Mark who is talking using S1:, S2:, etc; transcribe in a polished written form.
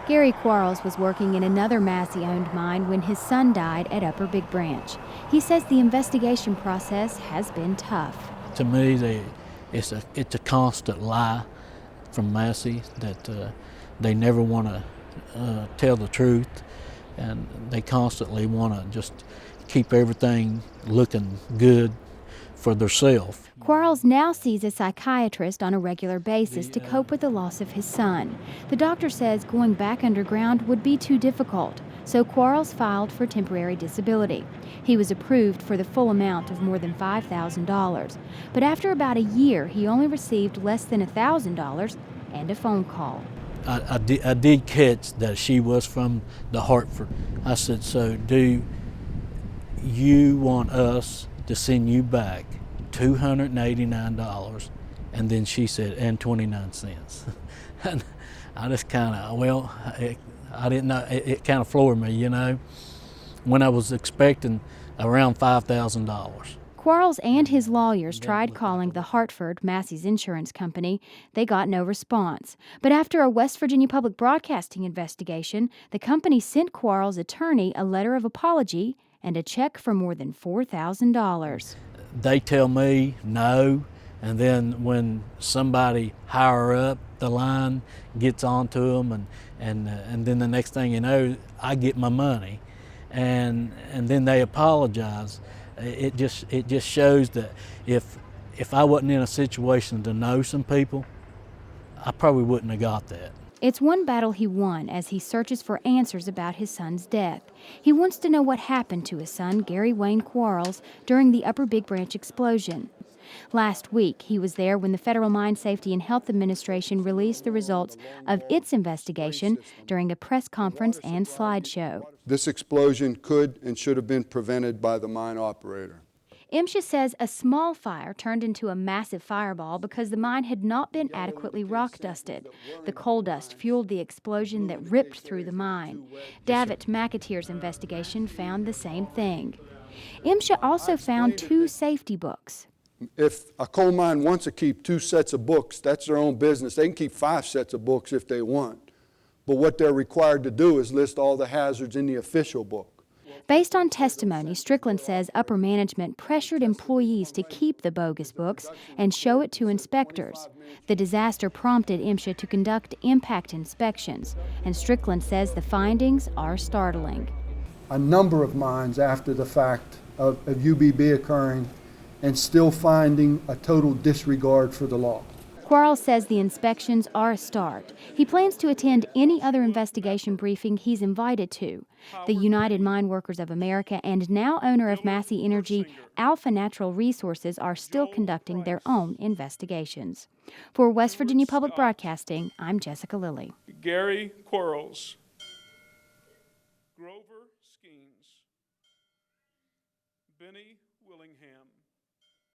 S1: Gary Quarles was working in another Massey-owned mine when his son died at Upper Big Branch. He says the investigation process has been tough.
S2: To me, it's a constant lie from Massey that they never want to tell the truth, and they constantly want to just keep everything looking good for themselves.
S1: Quarles now sees a psychiatrist on a regular basis to cope with the loss of his son. The doctor says going back underground would be too difficult, so Quarles filed for temporary disability. He was approved for the full amount of more than $5,000, but after about a year, he only received less than $1,000 and a phone call.
S2: I did catch that she was from the Hartford. I said, so do you want us to send you back $289? And then she said, and 29 cents. And I just kind of, I didn't know, it kind of floored me, you know, when I was expecting around $5,000.
S1: Quarles and his lawyers tried calling the Hartford, Massey's insurance company. They got no response. But after a West Virginia Public Broadcasting investigation, the company sent Quarles' attorney a letter of apology and a check for more than $4,000.
S2: They tell me no, and then when somebody higher up the line gets onto them, and then the next thing you know, I get my money, and then they apologize. It just shows that if I wasn't in a situation to know some people, I probably wouldn't have got that.
S1: It's one battle he won as he searches for answers about his son's death. He wants to know what happened to his son, Gary Wayne Quarles, during the Upper Big Branch explosion. Last week, he was there when the Federal Mine Safety and Health Administration released the results of its investigation during a press conference and slideshow.
S3: This explosion could and should have been prevented by the mine operator.
S1: MSHA says a small fire turned into a massive fireball because the mine had not been adequately rock dusted. The coal dust fueled the explosion that ripped through the mine. Davitt McAteer's investigation found the same thing. MSHA also found 2 safety books.
S3: If a coal mine wants to keep 2 sets of books, that's their own business. They can keep 5 sets of books if they want. But what they're required to do is list all the hazards in the official book.
S1: Based on testimony, Strickland says upper management pressured employees to keep the bogus books and show it to inspectors. The disaster prompted MSHA to conduct impact inspections, and Strickland says the findings are startling.
S3: A number of mines after the fact of UBB occurring and still finding a total disregard for the law.
S1: Quarles says the inspections are a start. He plans to attend any other investigation briefing he's invited to. The United Mine Workers of America and now owner of Massey Energy, Alpha Natural Resources, are still conducting their own investigations. For West Virginia Public Broadcasting, I'm Jessica Lilly.
S4: Gary Quarles, Grover Skeens, Benny Willingham.